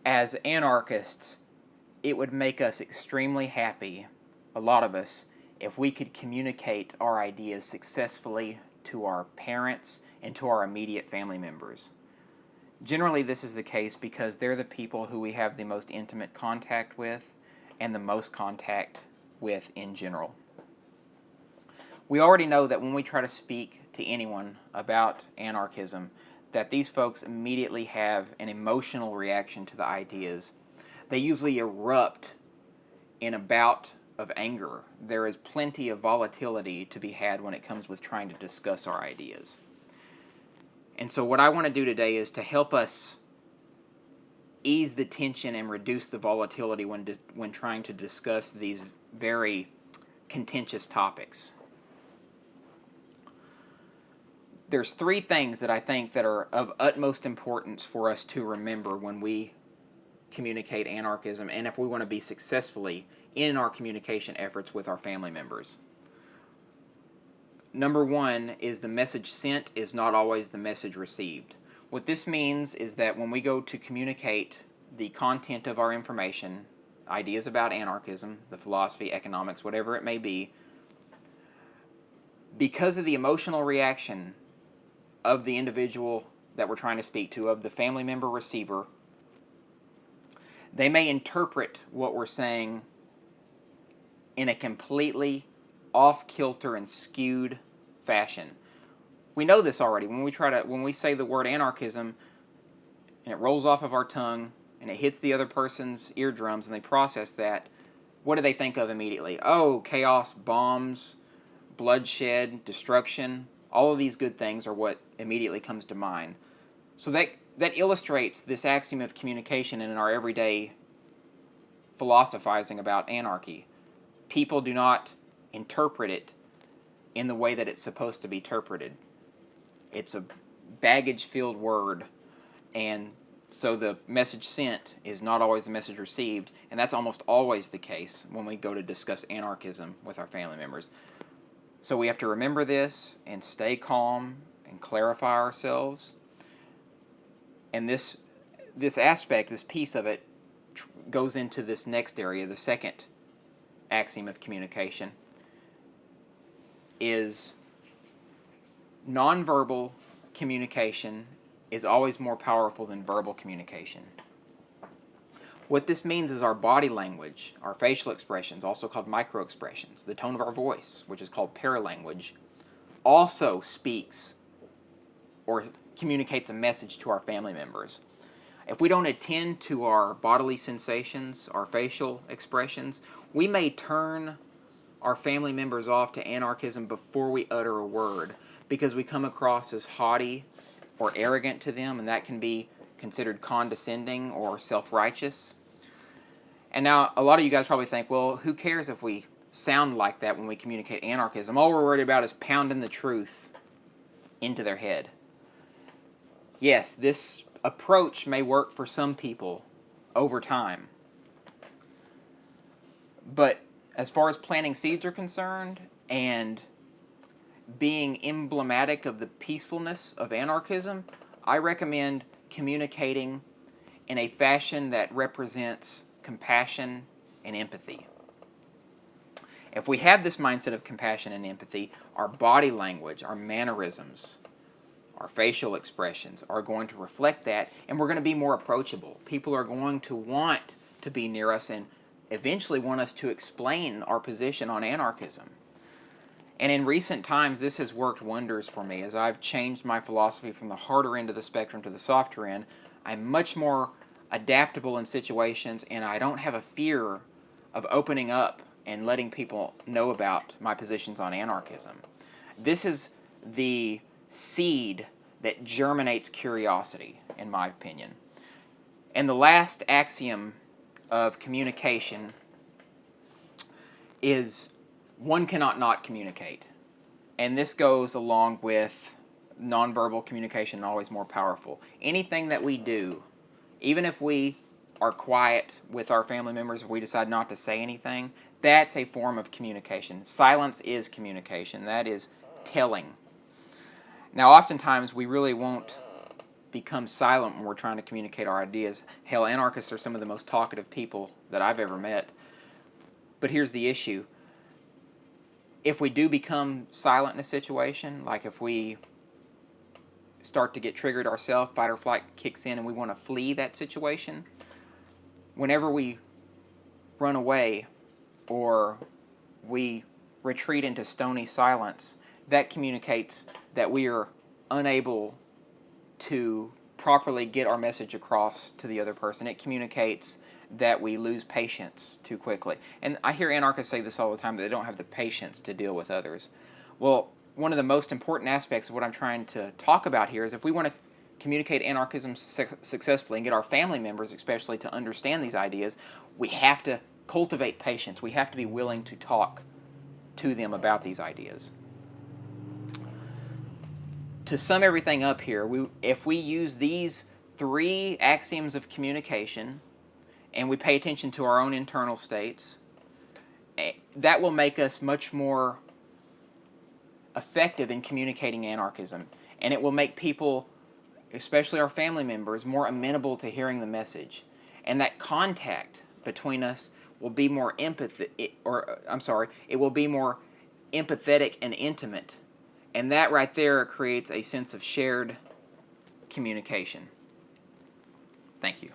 As anarchists, it would make us extremely happy, a lot of us, if we could communicate our ideas successfully to our parents and to our immediate family members. Generally, this is the case because they're the people who we have the most intimate contact with and the most contact with in general. We already know that when we try to speak to anyone about anarchism, that these folks immediately have an emotional reaction to the ideas. They usually erupt in a bout of anger. There is plenty of volatility to be had when it comes with trying to discuss our ideas. And so what I want to do today is to help us ease the tension and reduce the volatility when trying to discuss these very contentious topics. There's three things that I think that are of utmost importance for us to remember when we communicate anarchism and if we want to be successfully in our communication efforts with our family members. Number one is the message sent is not always the message received. What this means is that when we go to communicate the content of our information, ideas about anarchism, the philosophy, economics, whatever it may be, because of the emotional reaction of the individual that we're trying to speak to, of the family member receiver, they may interpret what we're saying in a completely off-kilter and skewed fashion. We know this already. When we say the word anarchism and it rolls off of our tongue and it hits the other person's eardrums and they process that, what do they think of immediately? Oh, chaos, bombs, bloodshed, destruction. All of these good things are what immediately comes to mind. So that illustrates this axiom of communication in our everyday philosophizing about anarchy. People do not interpret it in the way that it's supposed to be interpreted. It's a baggage-filled word, and so the message sent is not always the message received, and that's almost always the case when we go to discuss anarchism with our family members. So we have to remember this and stay calm and clarify ourselves. And this aspect, this piece of it, goes into this next area, the second axiom of communication, is nonverbal communication is always more powerful than verbal communication. What this means is our body language, our facial expressions, also called microexpressions, the tone of our voice, which is called paralanguage, also speaks or communicates a message to our family members. If we don't attend to our bodily sensations, our facial expressions, we may turn our family members off to anarchism before we utter a word because we come across as haughty or arrogant to them, and that can be considered condescending or self-righteous. And now, a lot of you guys probably think, well, who cares if we sound like that when we communicate anarchism? All we're worried about is pounding the truth into their head. Yes, this approach may work for some people over time. But as far as planting seeds are concerned and being emblematic of the peacefulness of anarchism, I recommend communicating in a fashion that represents compassion and empathy. If we have this mindset of compassion and empathy, our body language, our mannerisms, our facial expressions are going to reflect that, and we're going to be more approachable. People are going to want to be near us and eventually want us to explain our position on anarchism. And in recent times, this has worked wonders for me. As I've changed my philosophy from the harder end of the spectrum to the softer end, I'm much more adaptable in situations, and I don't have a fear of opening up and letting people know about my positions on anarchism. This is the seed that germinates curiosity, in my opinion. And the last axiom of communication is one cannot not communicate. And this goes along with nonverbal communication, always more powerful. Anything that we do, even if we are quiet with our family members, if we decide not to say anything, that's a form of communication. Silence is communication. That is telling. Now, oftentimes we really won't become silent when we're trying to communicate our ideas. Hell, anarchists are some of the most talkative people that I've ever met. But here's the issue. If we do become silent in a situation, like if we start to get triggered ourselves, fight or flight kicks in and we want to flee that situation, whenever we run away or we retreat into stony silence, that communicates that we are unable to properly get our message across to the other person. It communicates that we lose patience too quickly. And I hear anarchists say this all the time, that they don't have the patience to deal with others. Well, one of the most important aspects of what I'm trying to talk about here is if we want to communicate anarchism successfully and get our family members especially to understand these ideas, we have to cultivate patience. We have to be willing to talk to them about these ideas. To sum everything up here, if we use these 3 axioms of communication and we pay attention to our own internal states, that will make us much more effective in communicating anarchism. And it will make people, especially our family members, more amenable to hearing the message. And that contact between us will be more it will be more empathetic and intimate. And that right there creates a sense of shared communication. Thank you.